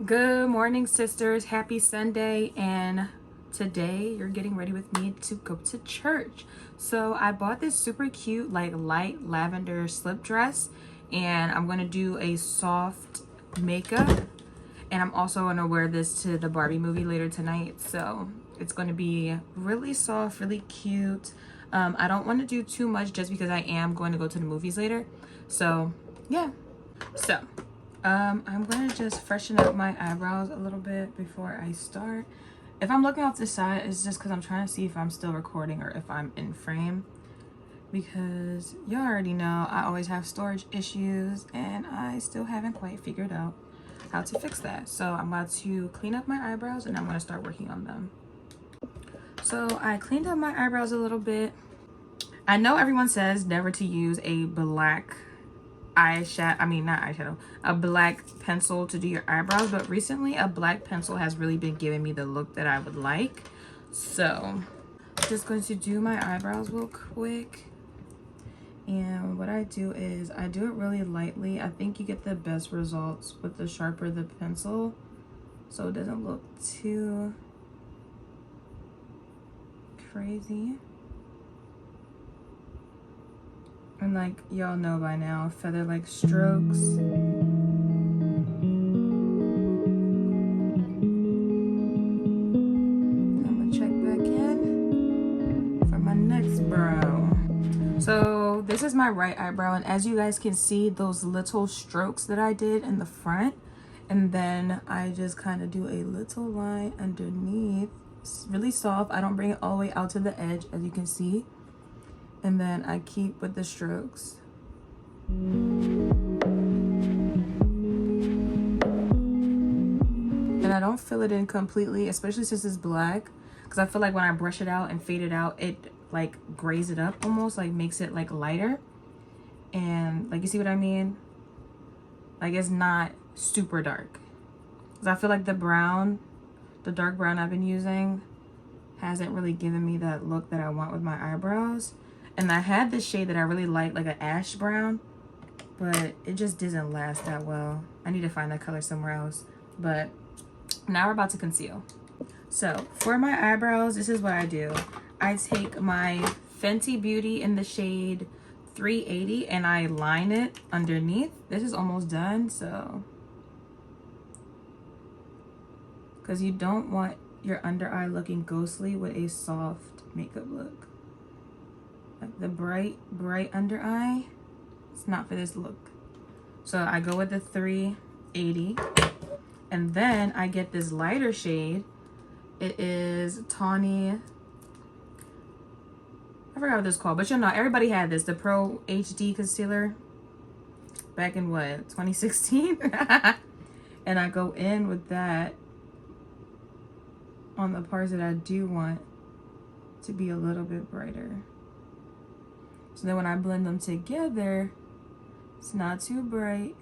Good morning, sisters. Happy Sunday. And today you're getting ready with me to go to church. So I bought this super cute, like light lavender slip dress, and I'm going to do a soft makeup. And I'm also going to wear this to the Barbie movie later tonight. So it's going to be really soft, really cute. I don't want to do too much just because I am going to go to the movies later. So yeah. So I'm gonna just freshen up my eyebrows a little bit before I start. If I'm looking off the side, it's just because I'm trying to see if I'm still recording or if I'm in frame. Because you already know I always have storage issues and I still haven't quite figured out how to fix that. So I'm about to clean up my eyebrows and I'm gonna start working on them. So I cleaned up my eyebrows a little bit. I know everyone says never to use a black a black pencil to do your eyebrows, but recently a black pencil has really been giving me the look that I would like. So just going to do my eyebrows real quick. And what I do is I do it really lightly. I think you get the best results with the sharper the pencil, so it doesn't look too crazy. And like y'all know by now, feather-like strokes. I'm gonna check back in for my next brow. So this is my right eyebrow, and as you guys can see, those little strokes that I did in the front, and then I just kind of do a little line underneath. It's really soft. I don't bring it all the way out to the edge, as you can see. And then I keep with the strokes. And I don't fill it in completely, especially since it's black, because I feel like when I brush it out and fade it out, it like grays it up almost, like makes it like lighter. And like, you see what I mean? Like, it's not super dark. Because I feel like the dark brown I've been using hasn't really given me that look that I want with my eyebrows. And I had this shade that I really like an ash brown, but it just doesn't last that well. I need to find that color somewhere else. But now we're about to conceal. So for my eyebrows, this is what I do. I take my Fenty Beauty in the shade 380 and I line it underneath. This is almost done, so. Because you don't want your under eye looking ghostly with a soft makeup look. Like the bright under eye, it's not for this look. So I go with the 380, and then I get this lighter shade. It is Tawny, I forgot what this is called, but you know, everybody had this, the Pro HD concealer back in what, 2016? And I go in with that on the parts that I do want to be a little bit brighter. So then when I blend them together, it's not too bright.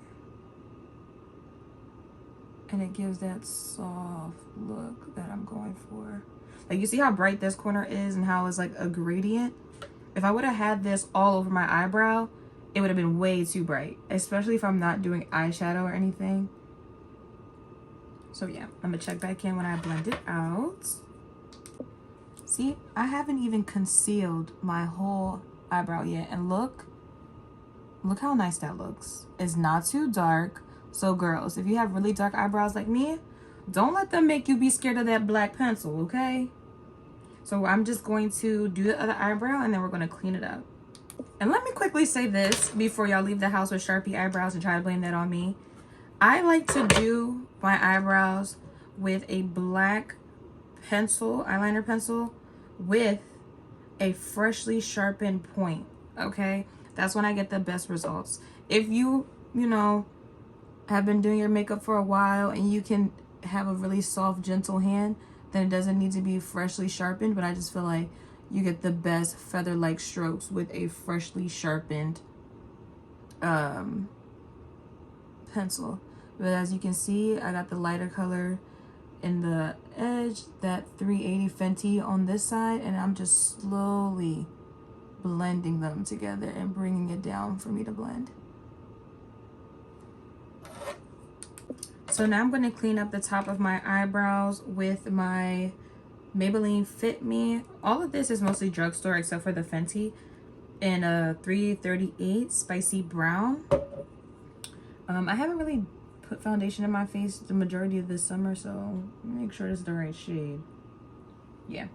And it gives that soft look that I'm going for. Like, you see how bright this corner is and how it's like a gradient? If I would have had this all over my eyebrow, it would have been way too bright. Especially if I'm not doing eyeshadow or anything. So yeah, I'm gonna check back in when I blend it out. See, I haven't even concealed my whole eyebrow yet, and look how nice that looks. It's not too dark. So girls, if you have really dark eyebrows like me, don't let them make you be scared of that black pencil, okay? So I'm just going to do the other eyebrow and then we're going to clean it up. And let me quickly say this before y'all leave the house with Sharpie eyebrows and try to blame that on me. I like to do my eyebrows with a black pencil, eyeliner pencil, with a freshly sharpened point, okay? That's when I get the best results. If you know, have been doing your makeup for a while and you can have a really soft, gentle hand, then it doesn't need to be freshly sharpened, but I just feel like you get the best feather-like strokes with a freshly sharpened pencil. But as you can see, I got the lighter color in the edge, that 380 Fenty on this side, and I'm just slowly blending them together and bringing it down for me to blend. So now I'm going to clean up the top of my eyebrows with my Maybelline Fit Me. All of this is mostly drugstore except for the Fenty in a 338 Spicy Brown. I haven't really put foundation in my face the majority of this summer, so make sure it's the right shade. Yeah.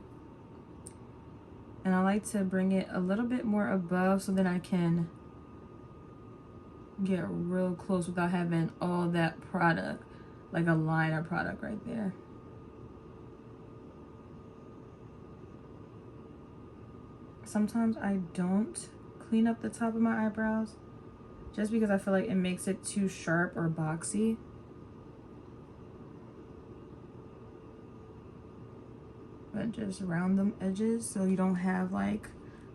And I like to bring it a little bit more above so that I can get real close without having all that product, like a liner product right there. Sometimes I don't clean up the top of my eyebrows just because I feel like it makes it too sharp or boxy. But just round them edges so you don't have like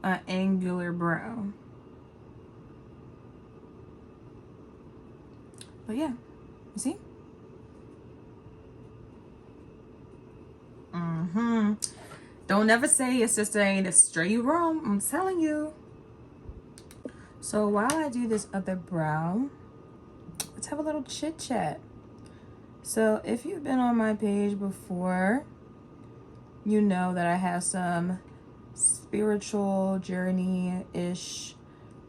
an angular brow. But yeah, you see? Don't never say your sister ain't a straight wrong. I'm telling you. So while I do this other brow, let's have a little chit chat. So if you've been on my page before, you know that I have some spiritual journey-ish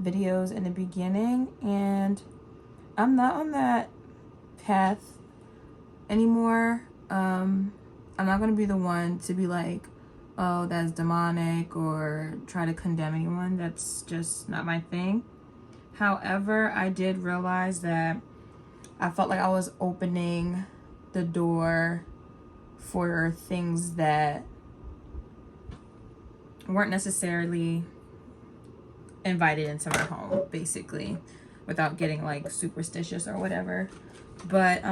videos in the beginning, and I'm not on that path anymore. I'm not gonna be the one to be like, oh, that's demonic, or try to condemn anyone. That's just not my thing. However, I did realize that I felt like I was opening the door for things that weren't necessarily invited into my home, basically, without getting like superstitious or whatever. But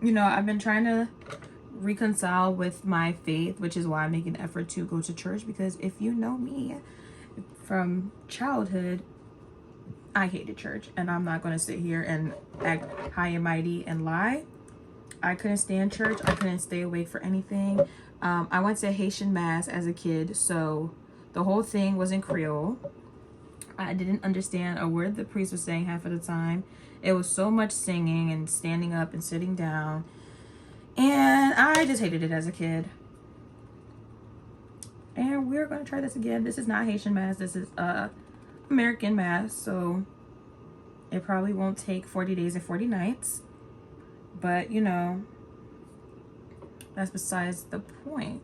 you know, I've been trying to reconcile with my faith, which is why I make an effort to go to church, because if you know me from childhood, I hated church, and I'm not going to sit here and act high and mighty and lie. I couldn't stand church. I couldn't stay awake for anything. I went to Haitian mass as a kid, so the whole thing was in Creole. I didn't understand a word the priest was saying half of the time. It was so much singing and standing up and sitting down, and I just hated it as a kid. And we're going to try this again. This is not Haitian mass. This is American mass, so it probably won't take 40 days and 40 nights. But, you know, that's besides the point.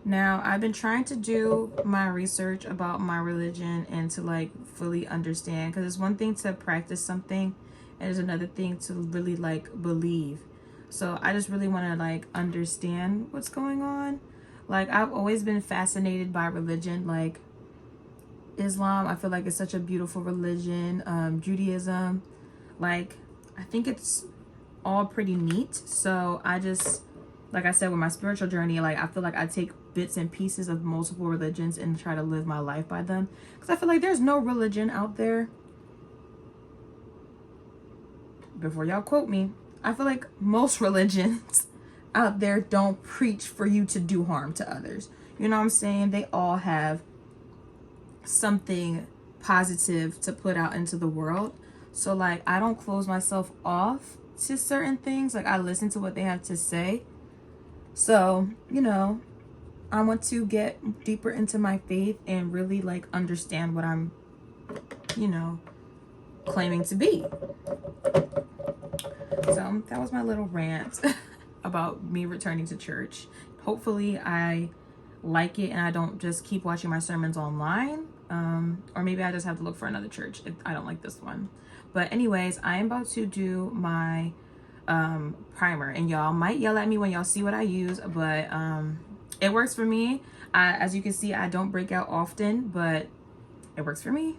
Now, I've been trying to do my research about my religion and to like fully understand, because it's one thing to practice something and it's another thing to really like believe. So I just really want to like understand what's going on. Like, I've always been fascinated by religion, like Islam. I feel like it's such a beautiful religion. Judaism, like, I think it's all pretty neat. So I just, like I said, with my spiritual journey, like, I feel like I take bits and pieces of multiple religions and try to live my life by them, because I feel like there's no religion out there, before y'all quote me, I feel like most religions out there don't preach for you to do harm to others. You know what I'm saying? They all have something positive to put out into the world. So like, I don't close myself off to certain things. Like, I listen to what they have to say. So, you know, I want to get deeper into my faith and really like understand what I'm, you know, claiming to be. So that was my little rant about me returning to church. Hopefully I like it and I don't just keep watching my sermons online. Or maybe I just have to look for another church if I don't like this one. But anyways, I am about to do my primer, and y'all might yell at me when y'all see what I use, but it works for me. As you can see, I don't break out often, but it works for me.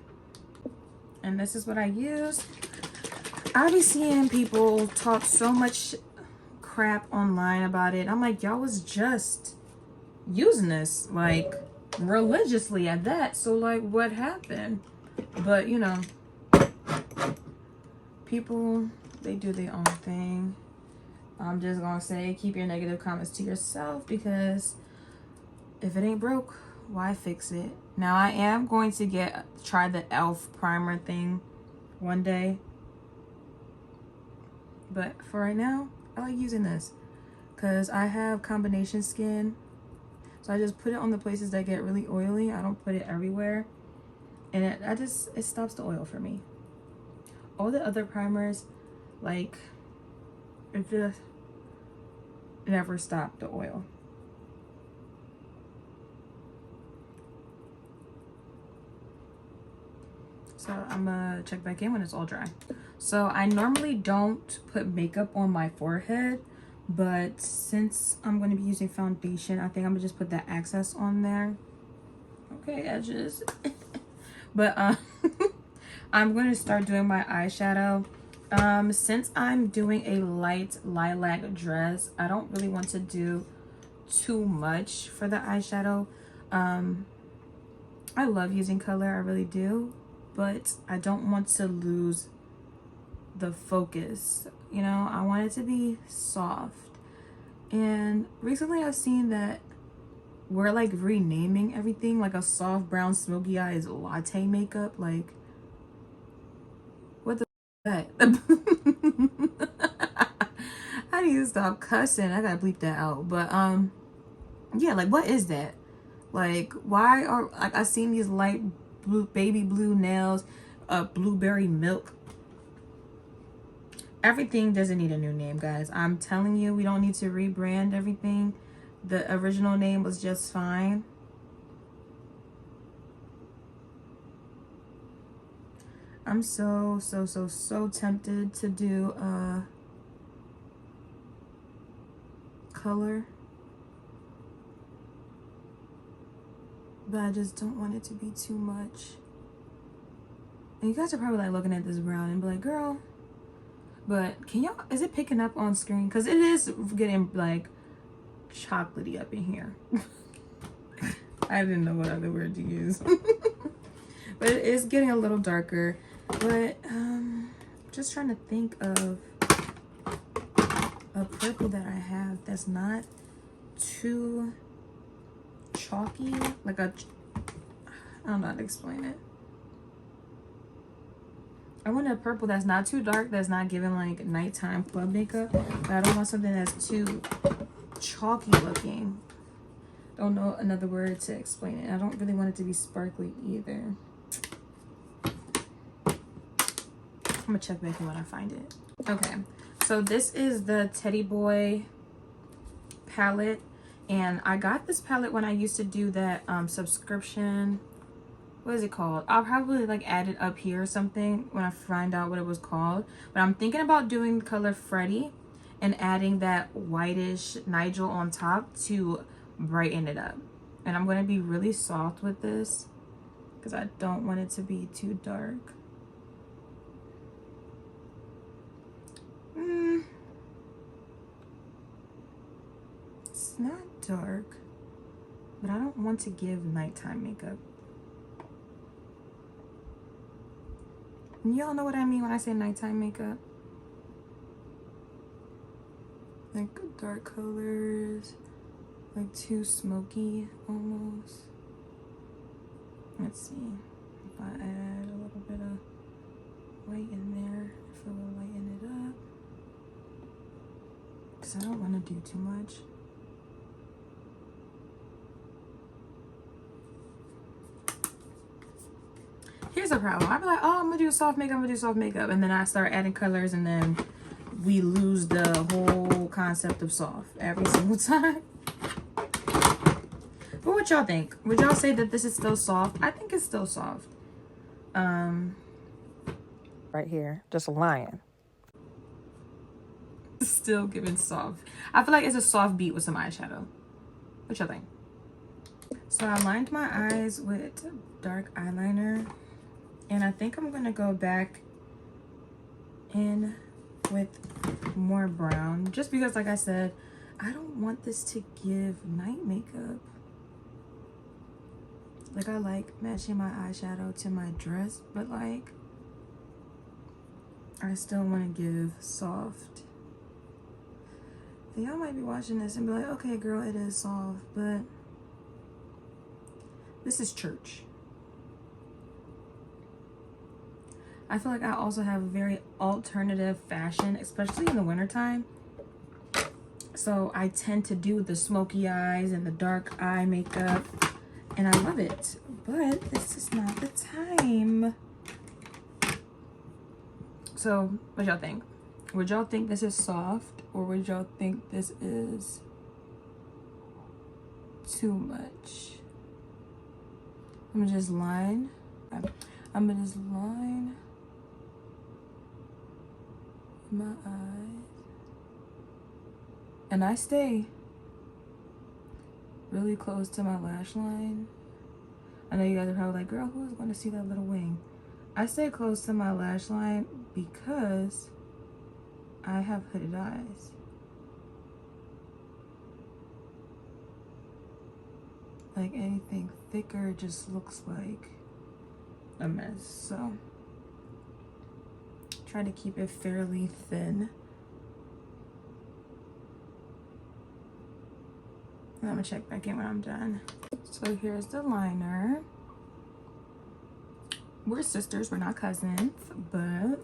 And this is what I use. I be seeing people talk so much crap online about it. I'm like, y'all was just using this like religiously at that, so like, what happened? But you know, people, they do their own thing. I'm just gonna say, keep your negative comments to yourself, because if it ain't broke, why fix it? Now, I am going to try the e.l.f. primer thing one day. But for right now, I like using this because I have combination skin. So I just put it on the places that get really oily. I don't put it everywhere. And it stops the oil for me. All the other primers, like, it just never stopped the oil. So I'm gonna check back in when it's all dry. So I normally don't put makeup on my forehead, but since I'm going to be using foundation, I think I'm gonna just put that access on there. Okay, edges. But I'm going to start doing my eyeshadow. Since I'm doing a light lilac dress, I don't really want to do too much for the eyeshadow. I love using color, I really do, but I don't want to lose the focus. You know, I want it to be soft. And recently I've seen that we're like renaming everything, like a soft brown smoky eye is latte makeup. Like, what the that? I need to stop cussing. I gotta bleep that out. But yeah, like, what is that? Like, why are, like, I seen these light blue baby blue nails, blueberry milk. Everything doesn't need a new name, guys. I'm telling you, we don't need to rebrand everything. The original name was just fine. I'm so tempted to do color, but I just don't want it to be too much. And you guys are probably like looking at this brown and be like, girl, but can y'all, is it picking up on screen? Because it is getting like chocolatey up in here. I didn't know what other word to use. But it is getting a little darker. But just trying to think of a purple that I have that's not too chalky. Like a, I don't know how to explain it. I want a purple that's not too dark, that's not giving like nighttime club makeup, but I don't want something that's too chalky looking. Don't know another word to explain it. I don't really want it to be sparkly either. I'm gonna check back in when I find it. Okay, so this is the Teddy Boy palette, and I got this palette when I used to do that subscription. What is it called? I'll probably like add it up here or something when I find out what it was called. But I'm thinking about doing the color Freddy and adding that whitish Nigel on top to brighten it up. And I'm going to be really soft with this because I don't want it to be too dark. It's not dark, but I don't want to give nighttime makeup. Y'all know what I mean when I say nighttime makeup? Like dark colors, like too smoky almost. Let's see. If I add a little bit of white in there, if it will lighten it up. Because I don't want to do too much. Here's the problem. I'd be like, oh, I'm gonna do soft makeup, and then I start adding colors, and then we lose the whole concept of soft every single time. But what y'all think? Would y'all say that this is still soft? I think it's still soft. Right here, just lying. Still giving soft. I feel like it's a soft beat with some eyeshadow. What y'all think? So I lined my eyes with dark eyeliner. And I think I'm gonna go back in with more brown, just because, like I said, I don't want this to give night makeup. Like, I like matching my eyeshadow to my dress, but like, I still want to give soft. And y'all might be watching this and be like, okay, girl, it is soft, but this is church. I feel like I also have a very alternative fashion, especially in the wintertime. So I tend to do the smoky eyes and the dark eye makeup, and I love it. But this is not the time. So what y'all think? Would y'all think this is soft, or would y'all think this is too much? I'm gonna just line. I'm gonna just line my eyes. And I stay really close to my lash line. I know you guys are probably like, girl, who is going to see that little wing? I stay close to my lash line because I have hooded eyes. Like anything thicker just looks like a mess. So try to keep it fairly thin. And I'm gonna check back in when I'm done. So here's the liner. We're sisters, we're not cousins, but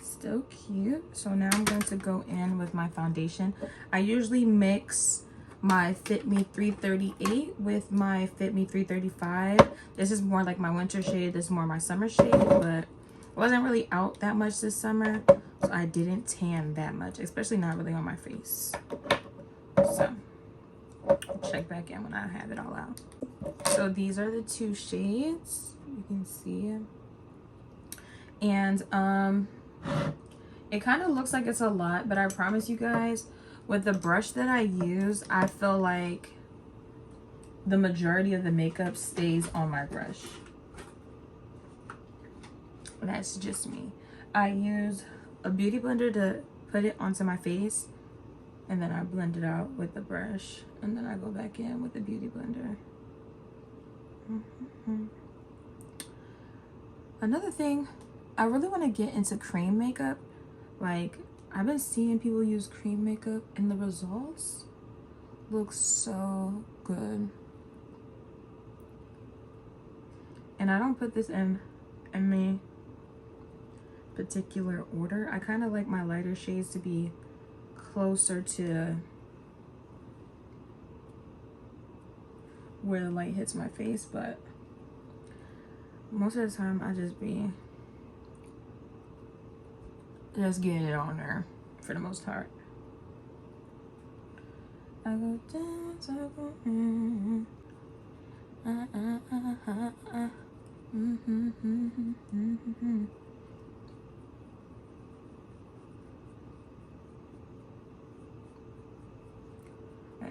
still cute. So now I'm going to go in with my foundation. I usually mix my Fit Me 338 with my Fit Me 335. This is more like my winter shade, this is more my summer shade, but it wasn't really out that much this summer, so I didn't tan that much, especially not really on my face. So I'll check back in when I have it all out. So these are the two shades, you can see. And it kind of looks like it's a lot, but I promise you guys, with the brush that I use, I feel like the majority of the makeup stays on my brush. That's just me. I use a beauty blender to put it onto my face, and then I blend it out with the brush, and then I go back in with the beauty blender. Another thing, I really want to get into cream makeup. Like, I've been seeing people use cream makeup, and the results look so good. And I don't put this in any particular order. I kind of like my lighter shades to be closer to where the light hits my face, but most of the time I just be getting it on there for the most part. I go down, I go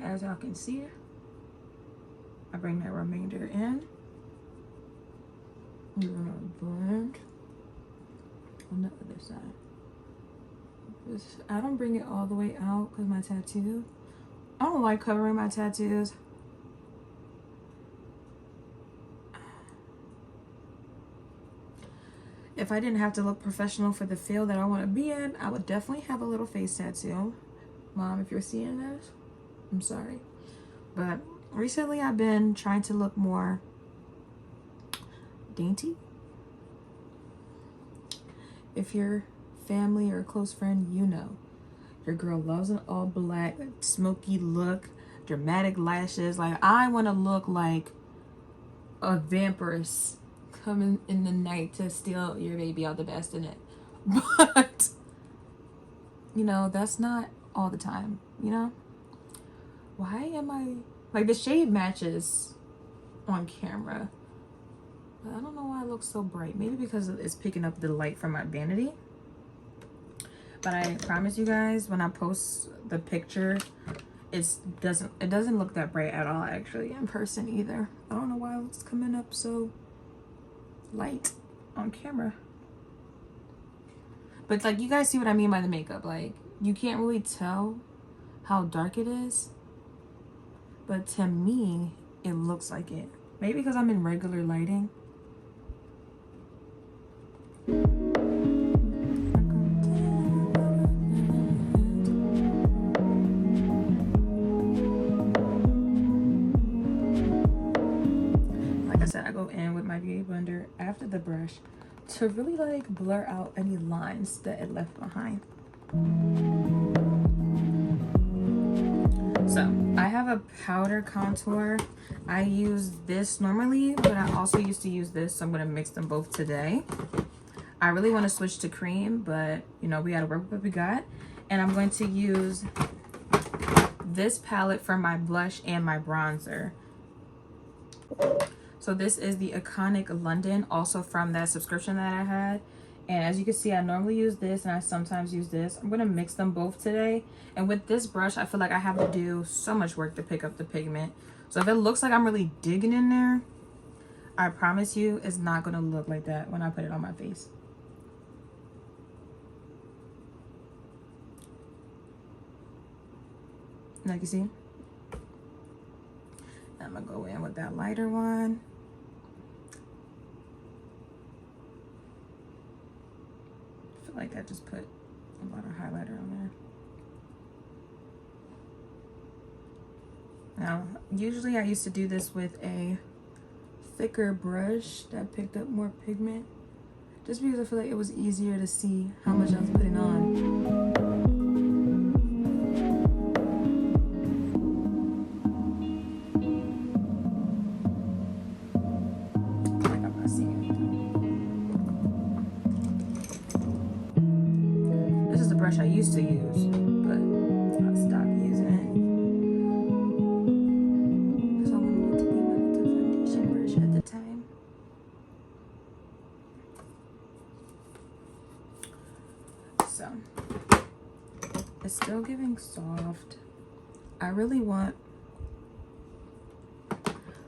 As y'all can see, I bring that remainder in. We're gonna blend on the other side. I don't bring it all the way out because my tattoo. I don't like covering my tattoos. If I didn't have to look professional for the field that I want to be in, I would definitely have a little face tattoo. Mom, if you're seeing this, I'm sorry. But recently I've been trying to look more dainty. If you're family or a close friend, you know your girl loves an all black smoky look, dramatic lashes. Like, I want to look like a vampiress coming in the night to steal your baby out the bassinet. But you know, that's not all the time, you know. Why am I like, the shade matches on camera, but I don't know why it looks so bright. Maybe because it's picking up the light from my vanity. But I promise you guys, when I post the picture, it doesn't look that bright at all, actually, in person either. I don't know why it's coming up so light on camera. But like, you guys see what I mean by the makeup. Like, you can't really tell how dark it is, but to me, it looks like it. Maybe because I'm in regular lighting. I go in with my beauty blender after the brush to really like blur out any lines that it left behind. So I have a powder contour. I use this normally, but I also used to use this, so I'm going to mix them both today. I really want to switch to cream, but you know, we got to work with what we got. And I'm going to use this palette for my blush and my bronzer. So this is the Iconic London, also from that subscription that I had. And as you can see, I normally use this and I sometimes use this. I'm going to mix them both today. And with this brush, I feel like I have to do so much work to pick up the pigment. So if it looks like I'm really digging in there, I promise you it's not going to look like that when I put it on my face. Like you see, I'm going to go in with that lighter one. Like I just put a lot of highlighter on there. Now, usually I used to do this with a thicker brush that picked up more pigment, just because I feel like it was easier to see how much I was putting on. I used to use, but I stopped using it because I wanted it to be my foundation brush at the time. So it's still giving soft. I really want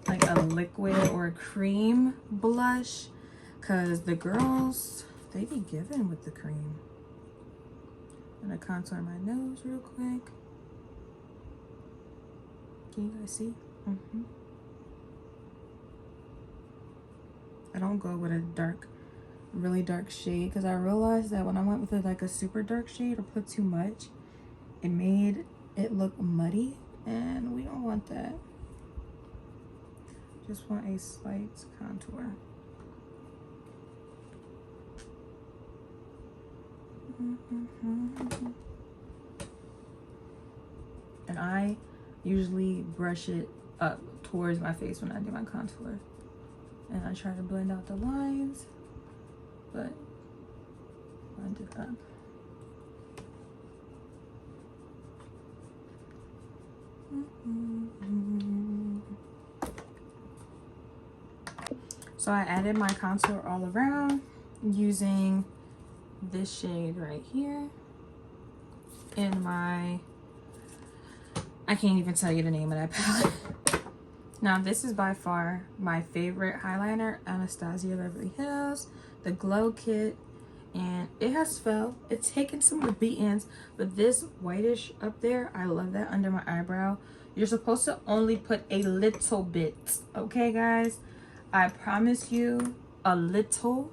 like a liquid or a cream blush, because the girls, they be giving with the cream. I'm gonna contour my nose real quick. Can you guys see? I don't go with a dark, really dark shade, because I realized that when I went with like a super dark shade or put too much, it made it look muddy, and we don't want that. Just want a slight contour. And I usually brush it up towards my face when I do my contour, and I try to blend out the lines, but blend it up. So I added my contour all around using this shade right here in my, I can't even tell you the name of that palette. Now this is by far my favorite highlighter, Anastasia Beverly Hills, the Glow Kit, and it has fell. It's taken some of the beat-ins, but this whitish up there, I love that under my eyebrow. You're supposed to only put a little bit, okay guys? I promise you, a little,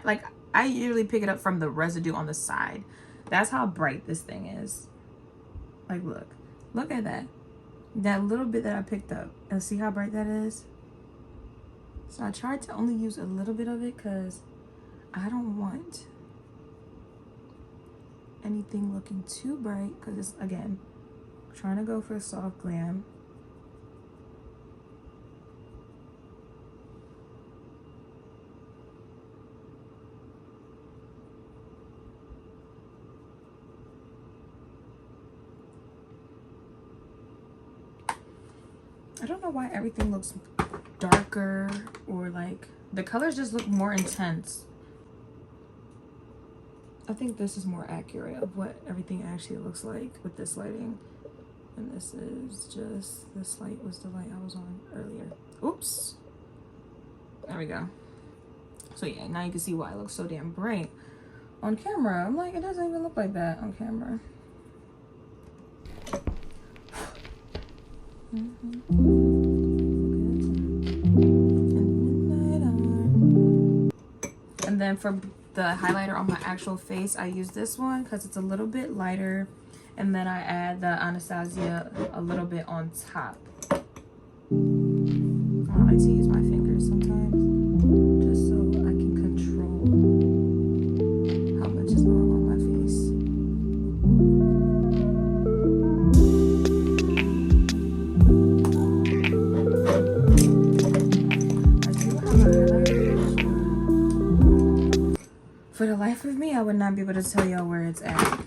like I usually pick it up from the residue on the side. That's how bright this thing is. Like look at that. That little bit that I picked up, and see how bright that is? So I tried to only use a little bit of it because I don't want anything looking too bright, because it's, again, trying to go for a soft glam. I don't know why everything looks darker, or like the colors just look more intense. I think this is more accurate of what everything actually looks like with this lighting. And this is just, this light was the light I was on earlier. Oops. There we go. So yeah, now you can see why it looks so damn bright on camera. I'm like, it doesn't even look like that on camera. And then for the highlighter on my actual face, I use this one because it's a little bit lighter, and then I add the Anastasia a little bit on top. I like to use my fingers sometimes just so I can control For the life of me, I would not be able to tell y'all where it's at.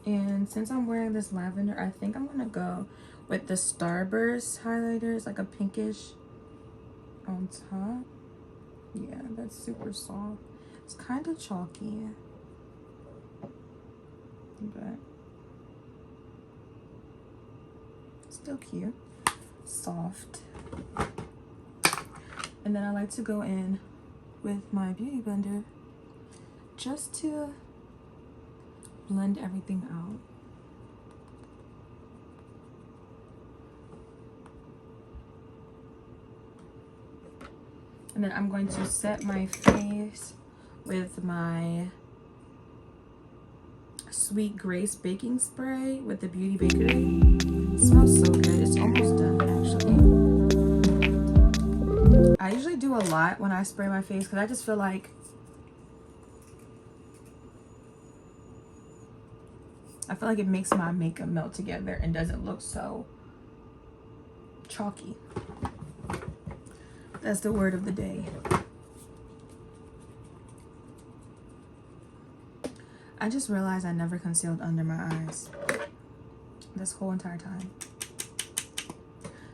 And since I'm wearing this lavender, I think I'm gonna go with the Starburst highlighter. It's like a pinkish on top. Yeah, that's super soft. It's kind of chalky, but still cute. Soft. And then I like to go in with my beauty blender just to blend everything out. And then I'm going to set my face with my Sweet Grace baking spray with the Beauty Bakery. It smells so good. It's almost done, actually. I usually do a lot when I spray my face because I just feel like it makes my makeup melt together and doesn't look so chalky. That's the word of the day. I just realized I never concealed under my eyes this whole entire time.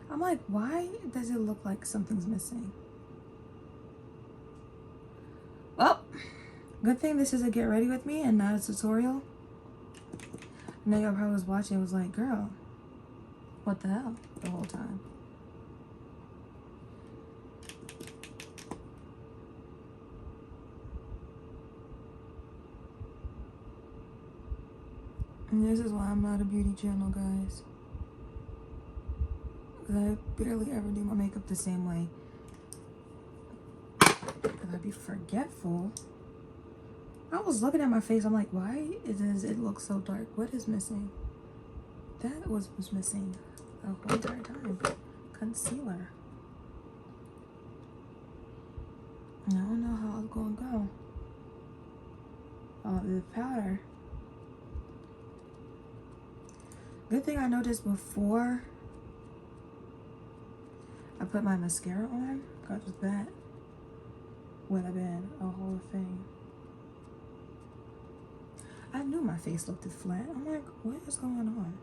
I'm like, why does it look like something's missing? Well, good thing this is a get ready with me and not a tutorial. I know y'all probably was watching and was like, girl, what the hell the whole time. And this is why I'm not a beauty channel, guys. I barely ever do my makeup the same way. Because I'd be forgetful. I was looking at my face. I'm like, why does it look so dark? What is missing? That was missing the whole entire time. Concealer. I don't know how it's going to go. Oh, the powder. Good thing I noticed before I put my mascara on, because that would have been a whole thing. I knew my face looked flat. I'm like, what is going on?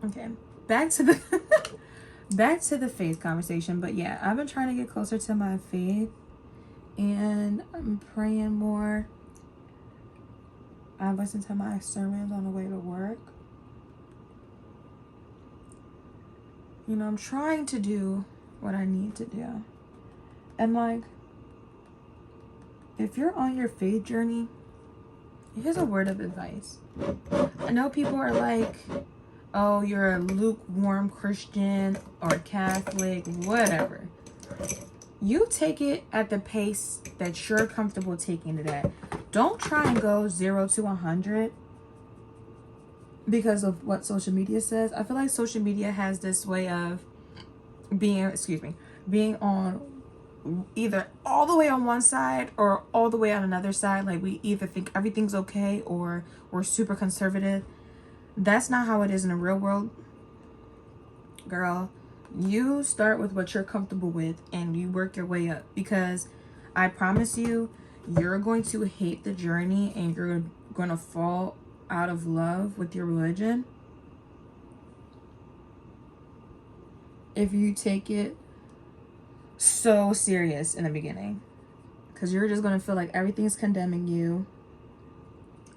Okay, back to the back to the faith conversation. But yeah, I've been trying to get closer to my faith and I'm praying more. I listen to my sermons on the way to work. You know, I'm trying to do what I need to do. And like, if you're on your faith journey, here's a word of advice. I know people are like, oh, you're a lukewarm Christian or Catholic, whatever. You take it at the pace that you're comfortable taking it at. Don't try and go 0 to 100 because of what social media says. I feel like social media has this way of being on either all the way on one side or all the way on another side. Like, we either think everything's okay or we're super conservative. That's not how it is in the real world. Girl, you start with what you're comfortable with and you work your way up, because I promise you, you're going to hate the journey and you're going to fall out of love with your religion if you take it so serious in the beginning, because you're just going to feel like everything's condemning you,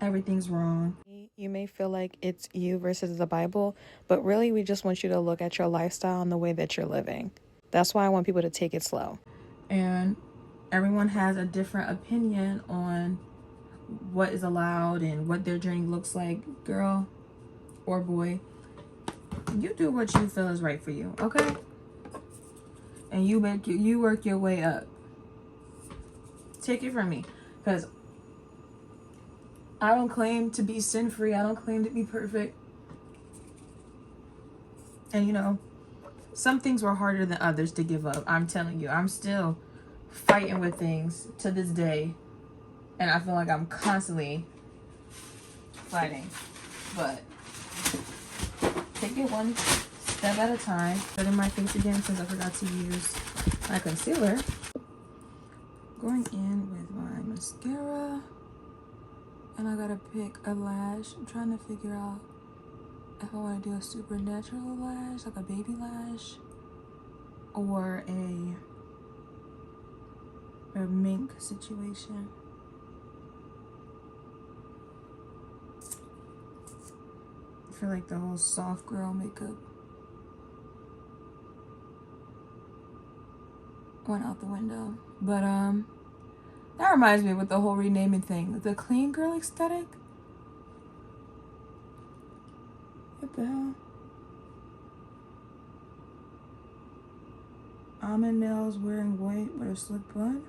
everything's wrong. You may feel like it's you versus the Bible, but really we just want you to look at your lifestyle and the way that you're living. That's why I want people to take it slow. And everyone has a different opinion on what is allowed and what their journey looks like. Girl or boy, you do what you feel is right for you, okay? And you work your way up. Take it from me, because I don't claim to be sin-free. I don't claim to be perfect. And you know, some things were harder than others to give up. I'm telling you, I'm still fighting with things to this day. And I feel like I'm constantly fighting. But take it one step at a time. Put in my face again since I forgot to use my concealer. Going in with my mascara. And I gotta pick a lash. I'm trying to figure out if I want to do a supernatural lash, like a baby lash, or a mink situation. I feel like the whole soft girl makeup went out the window. But that reminds me with the whole renaming thing, the clean girl aesthetic. What the hell? Almond nails, wearing white with a slick bun.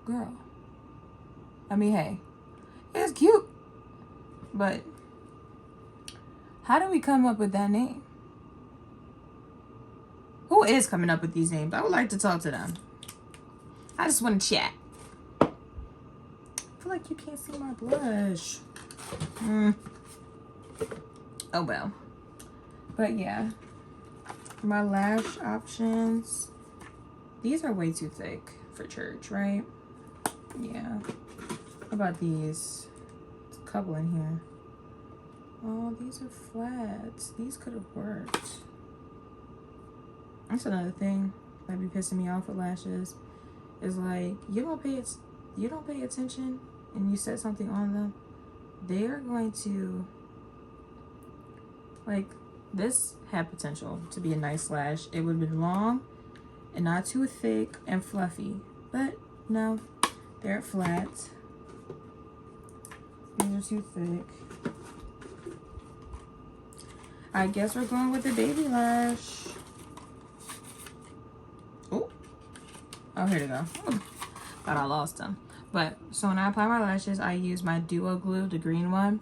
Girl. I mean, hey, it's cute. But how do we come up with that name? Who is coming up with these names? I would like to talk to them. I just want to chat. I feel like you can't see my blush. Oh well. But yeah. My lash options. These are way too thick for church, right? Yeah. What about these? There's a couple in here. Oh, these are flats. These could have worked. That's another thing that be pissing me off with lashes. Is like you don't pay attention and you set something on them, they are going to, like, this had potential to be a nice lash. It would have been long and not too thick and fluffy, but no, they're flat. These are too thick. I guess we're going with the baby lash. Oh, here we go. Thought I lost them. But, so when I apply my lashes, I use my Duo Glue, the green one,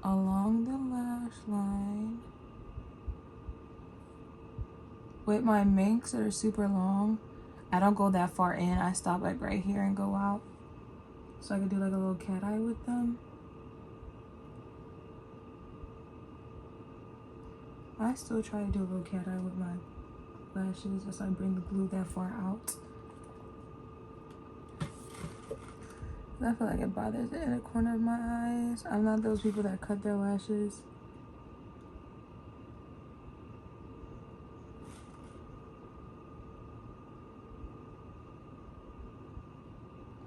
along the lash line. With my minks that are super long, I don't go that far in. I stop like right here and go out. So I can do like a little cat eye with them. I still try to do a little cat eye with my lashes as I bring the glue that far out. I feel like it bothers the inner corner of my eyes. I'm not those people that cut their lashes.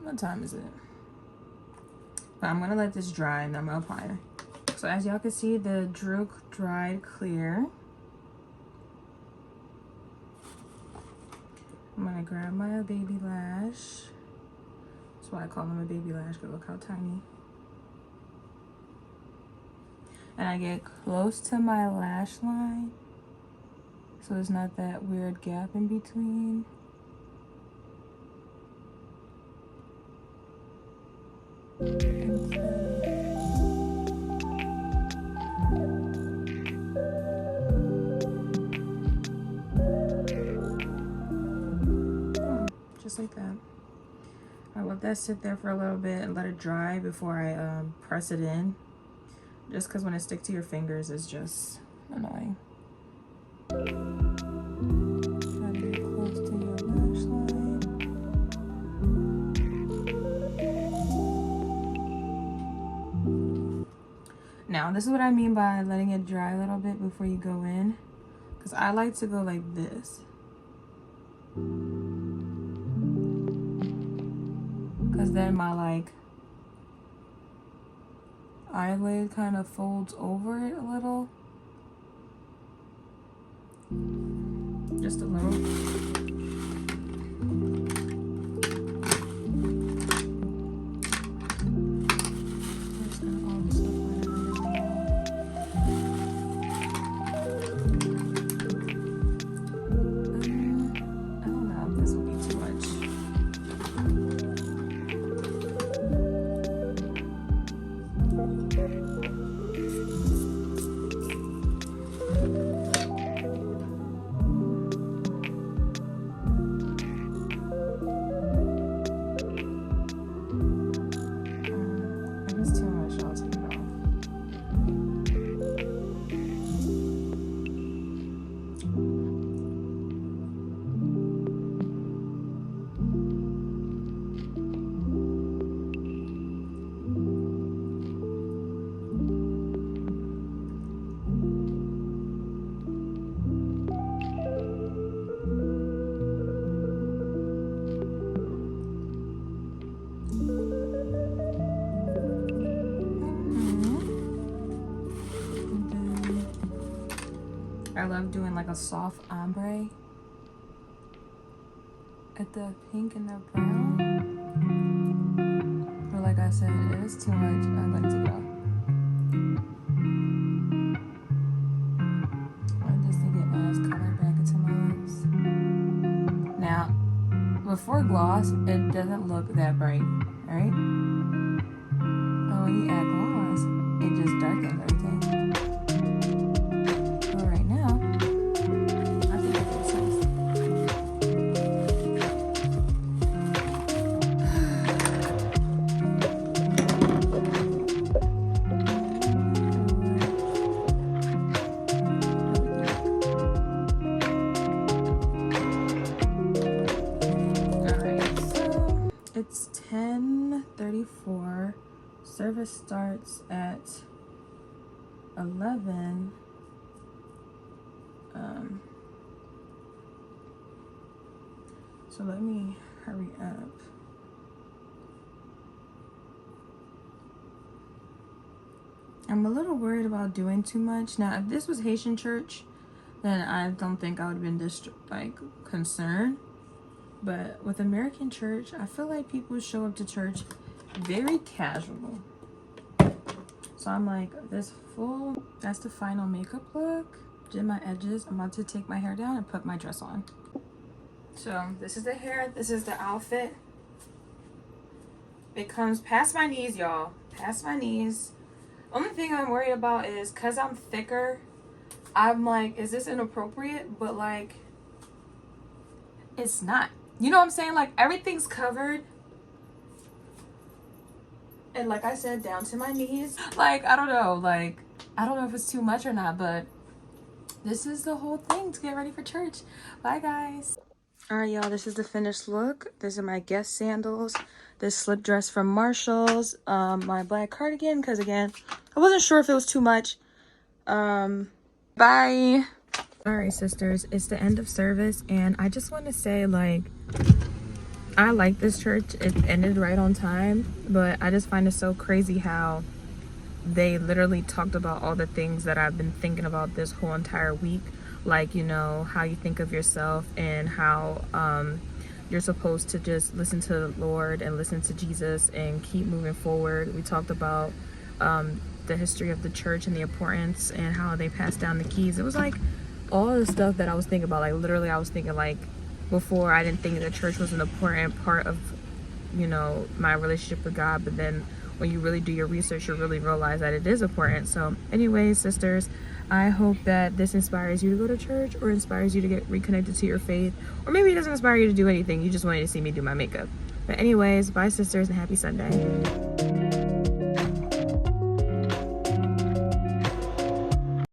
What time is it? But I'm gonna let this dry and then I'm gonna apply it. So as y'all can see, the Drook dried clear. I'm gonna grab my baby lash. That's why I call them a baby lash, because look how tiny. And I get close to my lash line, so there's not that weird gap in between. Just like that. I let that sit there for a little bit and let it dry before I press it in. Just because when it sticks to your fingers, it's just annoying. Try to get close to your lash line. Now, this is what I mean by letting it dry a little bit before you go in. Because I like to go like this. Because then my like eyelid kind of folds over it a little. Just a little. I love doing like a soft ombre at the pink and the brown. But like I said, it is too much. I'm gonna take it off. I just need to get nice color back into my lips. Now, before gloss, it doesn't look that bright, alright? But when you add gloss, it just darkens everything. But right now, I think it looks nice. Alright, so it's 10:34. Service starts at 11. So let me hurry up. I'm a little worried about doing too much. Now, if this was Haitian church, then I don't think I would have been this like concerned. But with American church, I feel like people show up to church very casual. So I'm like, this full, that's the final makeup look. Did my edges. I'm about to take my hair down and put my dress on. So this is the hair, this is the outfit. It comes past my knees, y'all. Past my knees. Only thing I'm worried about is because I'm thicker, I'm like, is this inappropriate? But like, it's not. You know what I'm saying? Like, everything's covered. And like I said, down to my knees. Like, I don't know. Like, I don't know if it's too much or not, but this is the whole thing to get ready for church. Bye, guys. All right, y'all. This is the finished look. These are my Guess sandals. This slip dress from Marshall's. My black cardigan, because again, I wasn't sure if it was too much. Bye. All right, sisters. It's the end of service, and I just want to say, like, I like this church. It ended right on time, but I just find it so crazy how they literally talked about all the things that I've been thinking about this whole entire week. Like, you know, how you think of yourself and how you're supposed to just listen to the Lord and listen to Jesus and keep moving forward. We talked about the history of the church and the importance and how they passed down the keys. It was like all the stuff that I was thinking about. Like, literally, I was thinking, like, before I didn't think that church was an important part of, you know, my relationship with God, but then when you really do your research, you really realize that it is important. So anyways, sisters, I hope that this inspires you to go to church or inspires you to get reconnected to your faith, or maybe it doesn't inspire you to do anything. You just wanted to see me do my makeup. But anyways, bye, sisters, and happy Sunday.